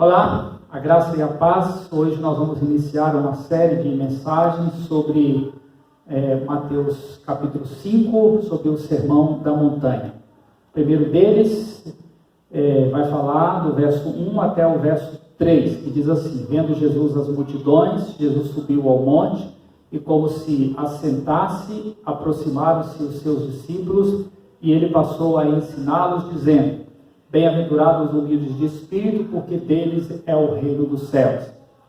Olá, a graça e a paz. Hoje nós vamos iniciar uma série de mensagens sobre Mateus capítulo 5, sobre o Sermão da Montanha. O primeiro deles vai falar do verso 1 até o verso 3, que diz assim: vendo Jesus as multidões, Jesus subiu ao monte e, como se assentasse, aproximaram-se os seus discípulos e ele passou a ensiná-los, dizendo: bem-aventurados os humildes de espírito, porque deles é o reino dos céus.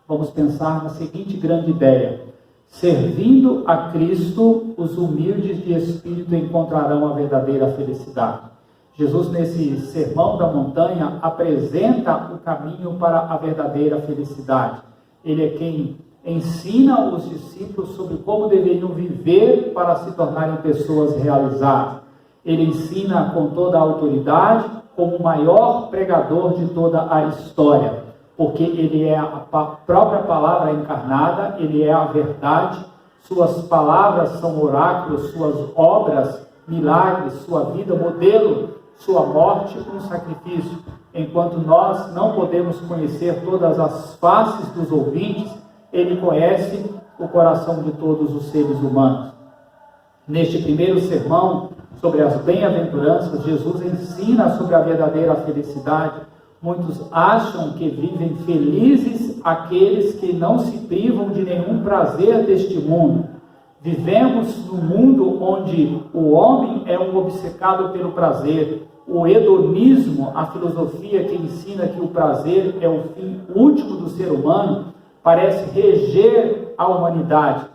Vamos pensar na seguinte grande ideia: servindo a Cristo, os humildes de espírito encontrarão a verdadeira felicidade. Jesus, nesse Sermão da Montanha, apresenta o caminho para a verdadeira felicidade. Ele é quem ensina os discípulos sobre como deveriam viver para se tornarem pessoas realizadas. Ele ensina com toda a autoridade, como o maior pregador de toda a história, porque ele é a própria palavra encarnada, ele é a verdade, suas palavras são oráculos, suas obras, milagres, sua vida, modelo, sua morte, um sacrifício. Enquanto nós não podemos conhecer todas as faces dos ouvintes, ele conhece o coração de todos os seres humanos. Neste primeiro sermão sobre as bem-aventuranças, Jesus ensina sobre a verdadeira felicidade. Muitos acham que vivem felizes aqueles que não se privam de nenhum prazer deste mundo. Vivemos num mundo onde o homem é um obcecado pelo prazer. O hedonismo, a filosofia que ensina que o prazer é o fim último do ser humano, parece reger a humanidade.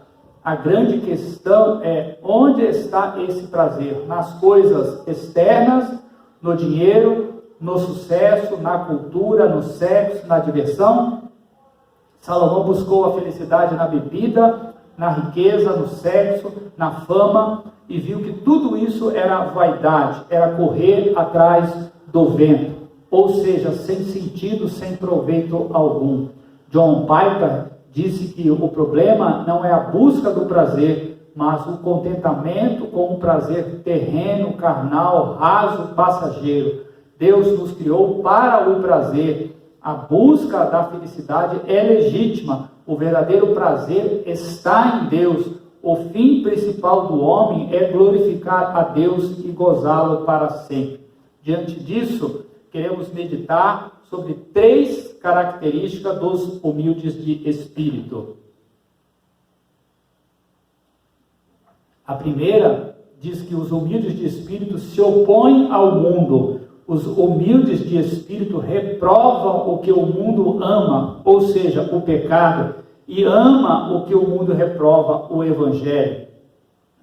A grande questão é: onde está esse prazer? Nas coisas externas, no dinheiro, no sucesso, na cultura, no sexo, na diversão? Salomão buscou a felicidade na bebida, na riqueza, no sexo, na fama, e viu que tudo isso era vaidade, era correr atrás do vento, ou seja, sem sentido, sem proveito algum. John Piper disse que o problema não é a busca do prazer, mas o contentamento com o prazer terreno, carnal, raso, passageiro. Deus nos criou para o prazer. A busca da felicidade é legítima. O verdadeiro prazer está em Deus. O fim principal do homem é glorificar a Deus e gozá-lo para sempre. Diante disso, queremos meditar sobre 3 características dos humildes de espírito. A primeira diz que os humildes de espírito se opõem ao mundo. Os humildes de espírito reprovam o que o mundo ama, ou seja, o pecado, e ama o que o mundo reprova, o evangelho.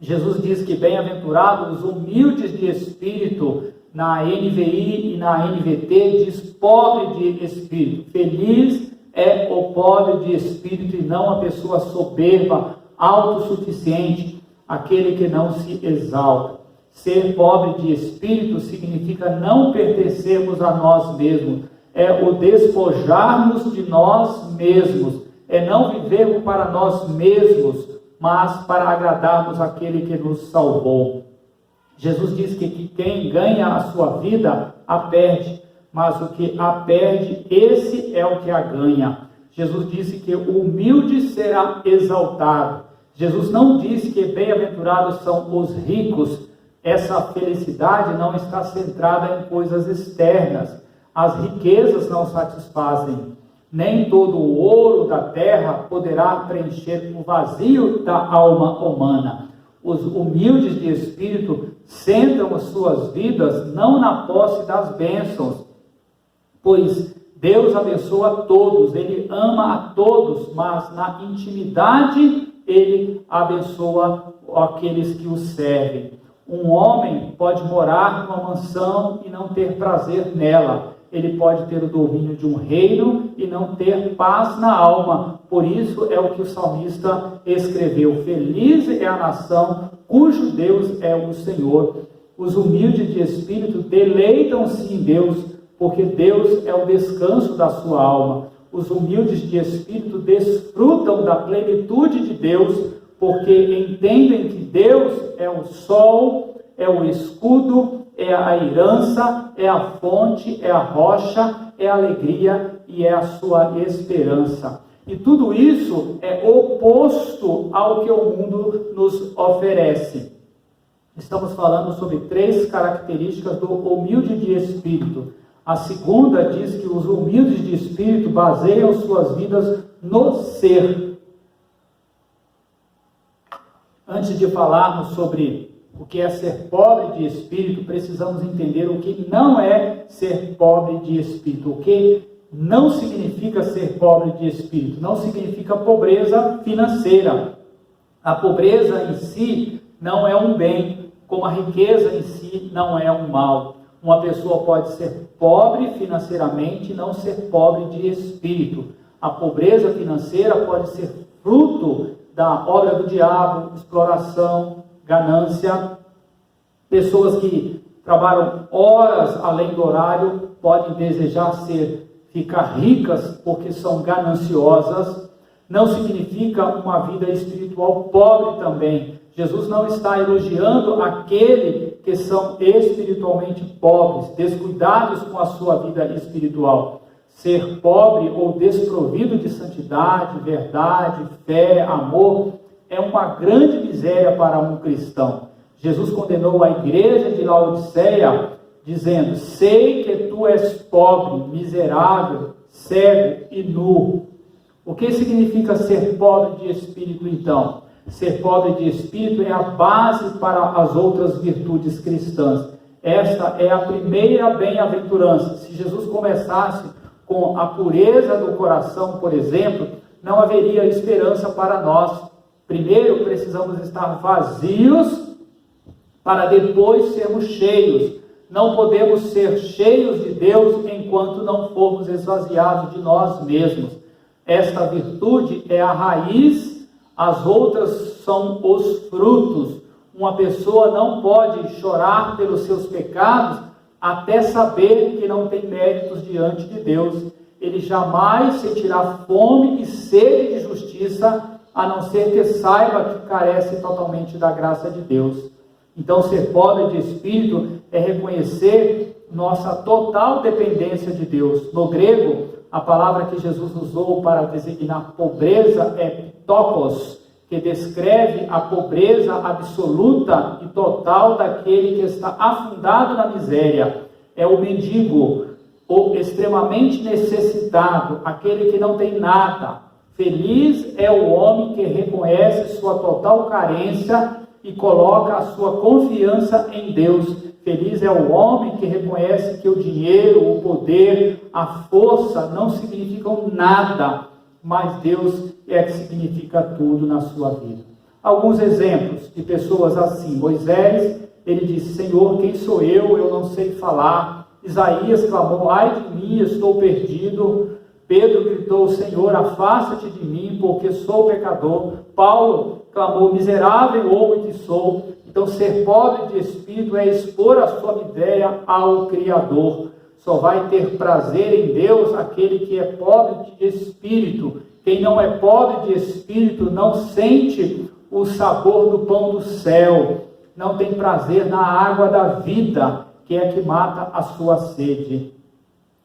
Jesus diz que bem-aventurados os humildes de espírito. Na NVI e na NVT diz pobre de espírito. Feliz é o pobre de espírito e não a pessoa soberba, autossuficiente, aquele que não se exalta. Ser pobre de espírito significa não pertencermos a nós mesmos, é o despojarmos de nós mesmos, é não vivermos para nós mesmos, mas para agradarmos aquele que nos salvou. Jesus diz que quem ganha a sua vida, a perde, mas o que a perde, esse é o que a ganha. Jesus disse que o humilde será exaltado. Jesus não disse que bem-aventurados são os ricos. Essa felicidade não está centrada em coisas externas. As riquezas não satisfazem. Nem todo o ouro da terra poderá preencher o vazio da alma humana. Os humildes de espírito centram as suas vidas não na posse das bênçãos, pois Deus abençoa a todos, Ele ama a todos, mas na intimidade Ele abençoa aqueles que o servem. Um homem pode morar numa mansão e não ter prazer nela. Ele pode ter o domínio de um reino e não ter paz na alma. Por isso é o que o salmista escreveu: feliz é a nação cujo Deus é o Senhor. Os humildes de espírito deleitam-se em Deus, porque Deus é o descanso da sua alma. Os humildes de espírito desfrutam da plenitude de Deus, porque entendem que Deus é o sol, é o escudo, é a herança, é a fonte, é a rocha, é a alegria e é a sua esperança. E tudo isso é oposto ao que o mundo nos oferece. Estamos falando sobre 3 características do humilde de espírito. A segunda diz que os humildes de espírito baseiam suas vidas no ser. Antes de falarmos sobre o que é ser pobre de espírito, precisamos entender o que não é ser pobre de espírito. O que não significa ser pobre de espírito? Não significa pobreza financeira. A pobreza em si não é um bem, como a riqueza em si não é um mal. Uma pessoa pode ser pobre financeiramente e não ser pobre de espírito. A pobreza financeira pode ser fruto da obra do diabo, exploração, ganância. Pessoas que trabalham horas além do horário podem desejar ficar ricas porque são gananciosas. Não significa uma vida espiritual pobre também. Jesus não está elogiando aquele que são espiritualmente pobres, descuidados com a sua vida espiritual. Ser pobre ou desprovido de santidade, verdade, fé, amor, é uma grande miséria para um cristão. Jesus condenou a igreja de Laodiceia, dizendo: sei que tu és pobre, miserável, cego e nu. O que significa ser pobre de espírito, então? Ser pobre de espírito é a base para as outras virtudes cristãs. Esta é a primeira bem-aventurança. Se Jesus começasse com a pureza do coração, por exemplo, não haveria esperança para nós. Primeiro precisamos estar vazios para depois sermos cheios. Não podemos ser cheios de Deus enquanto não formos esvaziados de nós mesmos. Esta virtude é a raiz, as outras são os frutos. Uma pessoa não pode chorar pelos seus pecados até saber que não tem méritos diante de Deus. Ele jamais sentirá fome e sede de justiça, a não ser que saiba que carece totalmente da graça de Deus. Então, ser pobre de espírito é reconhecer nossa total dependência de Deus. No grego, a palavra que Jesus usou para designar pobreza é ptokos, que descreve a pobreza absoluta e total daquele que está afundado na miséria. É o mendigo, o extremamente necessitado, aquele que não tem nada. Feliz é o homem que reconhece sua total carência e coloca a sua confiança em Deus. Feliz é o homem que reconhece que o dinheiro, o poder, a força não significam nada, mas Deus é que significa tudo na sua vida. Alguns exemplos de pessoas assim. Moisés, ele disse: Senhor, quem sou eu? Eu não sei falar. Isaías clamou: ai de mim, estou perdido. Pedro gritou: Senhor, afasta-te de mim, porque sou pecador. Paulo clamou: miserável homem que sou. Então, ser pobre de espírito é expor a sua miséria ao Criador. Só vai ter prazer em Deus aquele que é pobre de espírito. Quem não é pobre de espírito não sente o sabor do pão do céu, não tem prazer na água da vida, que é a que mata a sua sede.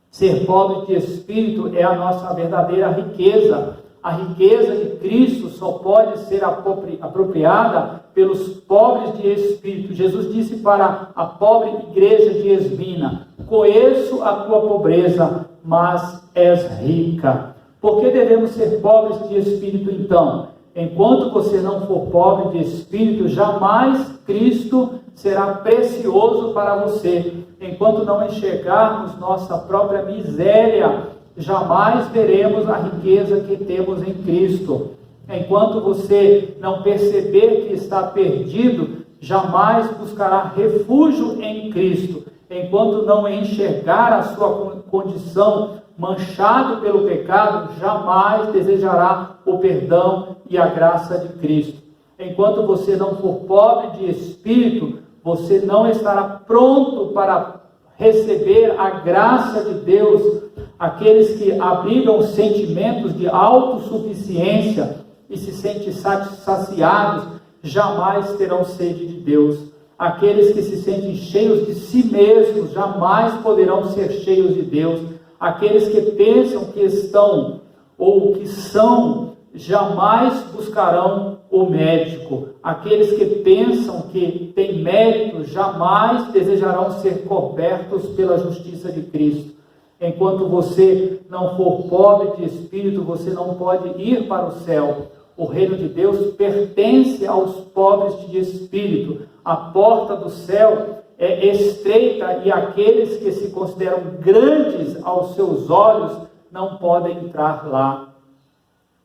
Ser pobre de espírito é a nossa verdadeira riqueza. A riqueza de Cristo só pode ser apropriada pelos pobres de espírito. Jesus disse para a pobre igreja de Esmina: conheço a tua pobreza, mas és rica. Por que devemos ser pobres de espírito então? Enquanto você não for pobre de espírito, jamais Cristo será precioso para você. Enquanto não enxergarmos nossa própria miséria, jamais veremos a riqueza que temos em Cristo. Enquanto você não perceber que está perdido, jamais buscará refúgio em Cristo. Enquanto não enxergar a sua condição manchado pelo pecado, jamais desejará o perdão e a graça de Cristo. Enquanto você não for pobre de espírito, você não estará pronto para receber a graça de Deus. Aqueles que abrigam sentimentos de autossuficiência e se sentem saciados, jamais terão sede de Deus. Aqueles que se sentem cheios de si mesmos jamais poderão ser cheios de Deus. Aqueles que pensam que estão ou que são, jamais buscarão o médico. Aqueles que pensam que têm mérito, jamais desejarão ser cobertos pela justiça de Cristo. Enquanto você não for pobre de espírito, você não pode ir para o céu. O reino de Deus pertence aos pobres de espírito. A porta do céu é estreita e aqueles que se consideram grandes aos seus olhos não podem entrar lá.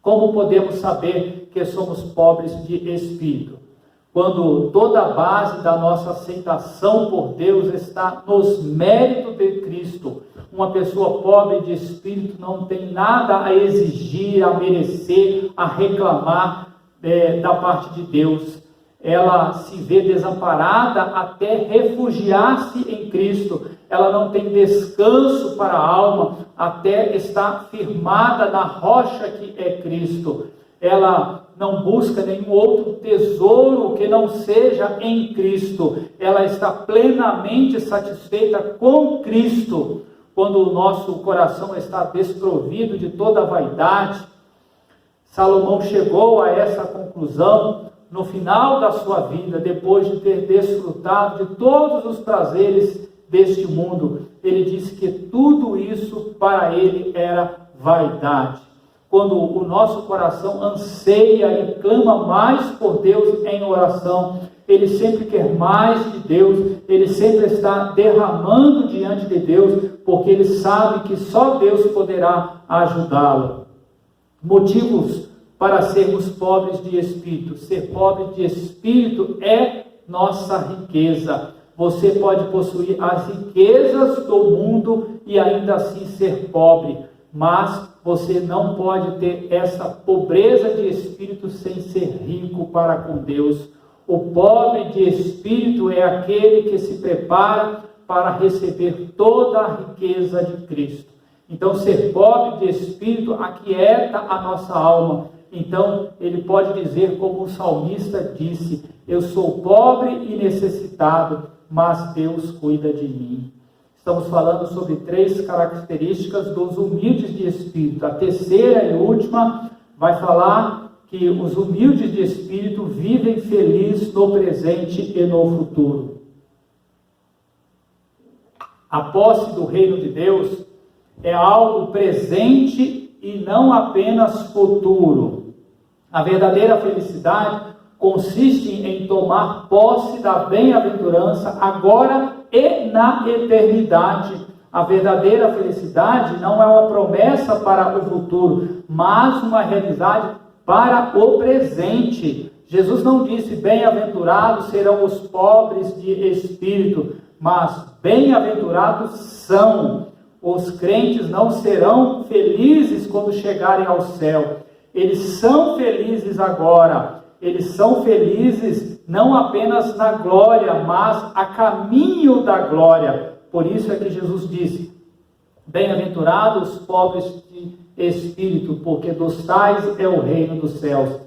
Como podemos saber que somos pobres de espírito? Quando toda a base da nossa aceitação por Deus está nos méritos de Cristo. Uma pessoa pobre de espírito não tem nada a exigir, a merecer, a reclamar da parte de Deus. Ela se vê desamparada até refugiar-se em Cristo. Ela não tem descanso para a alma até estar firmada na rocha que é Cristo. Ela não busca nenhum outro tesouro que não seja em Cristo. Ela está plenamente satisfeita com Cristo. Quando o nosso coração está desprovido de toda vaidade, Salomão chegou a essa conclusão no final da sua vida, depois de ter desfrutado de todos os prazeres deste mundo. Ele disse que tudo isso para ele era vaidade. Quando o nosso coração anseia e clama mais por Deus em oração, ele sempre quer mais de Deus, ele sempre está derramando diante de Deus, porque ele sabe que só Deus poderá ajudá-lo. Motivos para sermos pobres de espírito. Ser pobre de espírito é nossa riqueza. Você pode possuir as riquezas do mundo e ainda assim ser pobre, mas você não pode ter essa pobreza de espírito sem ser rico para com Deus. O pobre de espírito é aquele que se prepara para receber toda a riqueza de Cristo. Então, ser pobre de espírito aquieta a nossa alma. Então, ele pode dizer como o salmista disse: eu sou pobre e necessitado, mas Deus cuida de mim. Estamos falando sobre 3 características dos humildes de espírito. A terceira e última vai falar que os humildes de espírito vivem felizes no presente e no futuro. A posse do reino de Deus é algo presente e não apenas futuro. A verdadeira felicidade consiste em tomar posse da bem-aventurança agora e na eternidade. A verdadeira felicidade não é uma promessa para o futuro, mas uma realidade para o presente. Jesus não disse: bem-aventurados serão os pobres de espírito, mas bem-aventurados são. Os crentes não serão felizes quando chegarem ao céu. Eles são felizes agora. Eles são felizes não apenas na glória, mas a caminho da glória. Por isso é que Jesus disse: bem-aventurados os pobres de espírito, porque dos tais é o reino dos céus.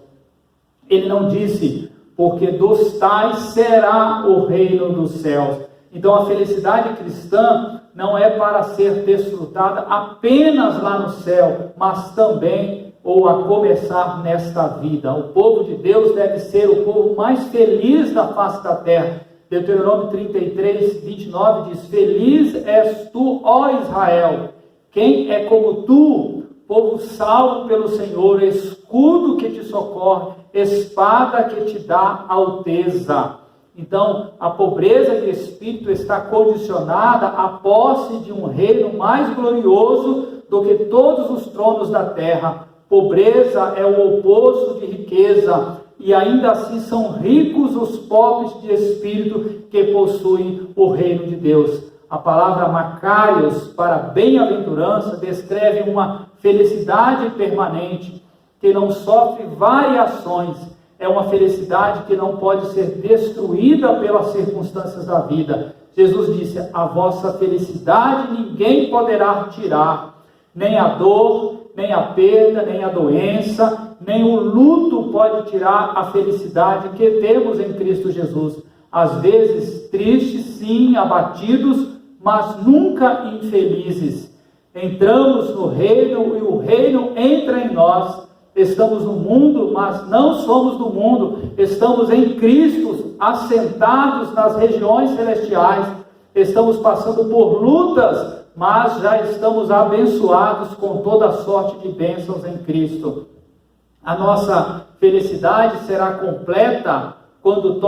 Ele não disse: porque dos tais será o reino dos céus. Então a felicidade cristã não é para ser desfrutada apenas lá no céu, mas também ou a começar nesta vida. O povo de Deus deve ser o povo mais feliz da face da terra. Deuteronômio 33, 29 diz: feliz és tu, ó Israel, quem é como tu, povo salvo pelo Senhor, escudo que te socorre, espada que te dá alteza. Então, a pobreza de espírito está condicionada à posse de um reino mais glorioso do que todos os tronos da terra. Pobreza é o oposto de riqueza, e ainda assim são ricos os pobres de espírito que possuem o reino de Deus. A palavra Macarios, para bem-aventurança, descreve uma felicidade permanente que não sofre variações. É uma felicidade que não pode ser destruída pelas circunstâncias da vida. Jesus disse: a vossa felicidade ninguém poderá tirar, nem a dor, nem a perda, nem a doença, nem o luto pode tirar a felicidade que temos em Cristo Jesus. às vezes tristes, sim, abatidos, mas nunca infelizes. Entramos no reino e o reino entra em nós. Estamos no mundo, mas não somos do mundo. Estamos em Cristo, assentados nas regiões celestiais. Estamos passando por lutas, mas já estamos abençoados com toda sorte de bênçãos em Cristo. A nossa felicidade será completa quando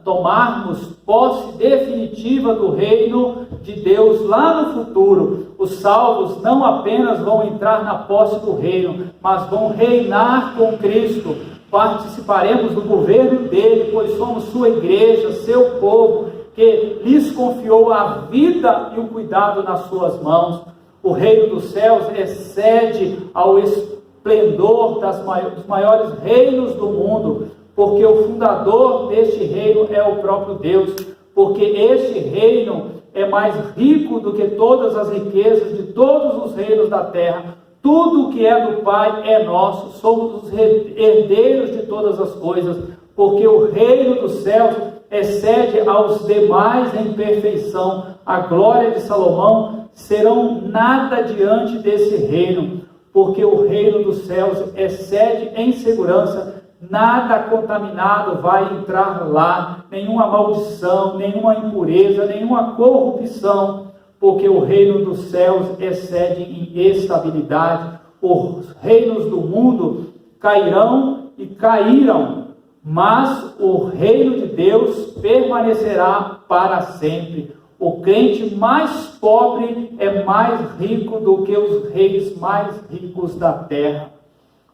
tomarmos posse definitiva do reino de Deus lá no futuro. Os salvos não apenas vão entrar na posse do reino, mas vão reinar com Cristo. Participaremos do governo dele, pois somos sua igreja, seu povo, que lhes confiou a vida e o cuidado nas suas mãos. O reino dos céus excede ao esplendor dos maiores reinos do mundo, porque o fundador deste reino é o próprio Deus, porque este reino é mais rico do que todas as riquezas de todos os reinos da terra. Tudo que é do Pai é nosso, somos os herdeiros de todas as coisas, porque o reino dos céus excede aos demais em perfeição. A glória de Salomão serão nada diante desse reino, porque o reino dos céus excede em segurança. Nada contaminado vai entrar lá, nenhuma maldição, nenhuma impureza, nenhuma corrupção, porque o reino dos céus excede em estabilidade. Os reinos do mundo cairão e caíram, mas o reino de Deus permanecerá para sempre. O crente mais pobre é mais rico do que os reis mais ricos da terra.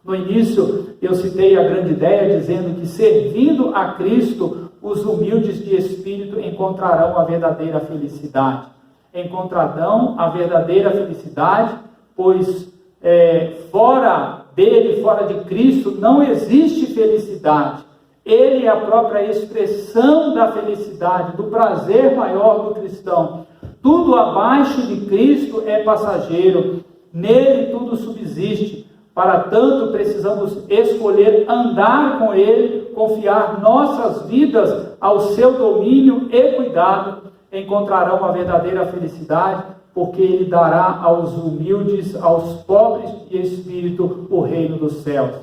No início, eu citei a grande ideia dizendo que, servindo a Cristo, os humildes de espírito encontrarão a verdadeira felicidade. Encontrarão a verdadeira felicidade, pois fora dele, fora de Cristo, não existe felicidade. Ele é a própria expressão da felicidade, do prazer maior do cristão. Tudo abaixo de Cristo é passageiro. Nele tudo subsiste. Para tanto, precisamos escolher andar com Ele, confiar nossas vidas ao seu domínio e cuidado. Encontrarão a verdadeira felicidade, porque Ele dará aos humildes, aos pobres de espírito, o reino dos céus.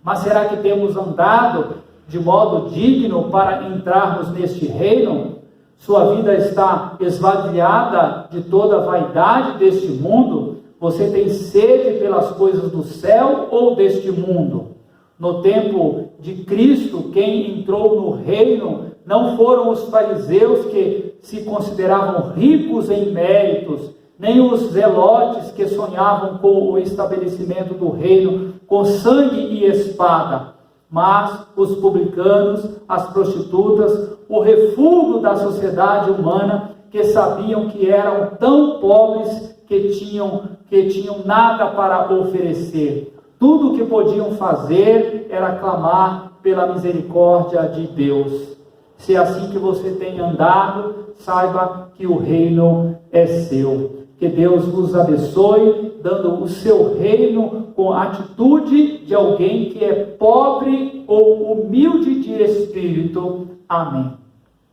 Mas será que temos andado de modo digno para entrarmos neste reino? Sua vida está esvaziada de toda a vaidade deste mundo? Você tem sede pelas coisas do céu ou deste mundo? No tempo de Cristo, quem entrou no reino não foram os fariseus que se consideravam ricos em méritos, nem os zelotes que sonhavam com o estabelecimento do reino com sangue e espada, mas os publicanos, as prostitutas, o refúgio da sociedade humana, que sabiam que eram tão pobres que tinham nada para oferecer. Tudo o que podiam fazer era clamar pela misericórdia de Deus. Se é assim que você tem andado, saiba que o reino é seu. Que Deus vos abençoe, dando o seu reino com a atitude de alguém que é pobre ou humilde de espírito. Amém.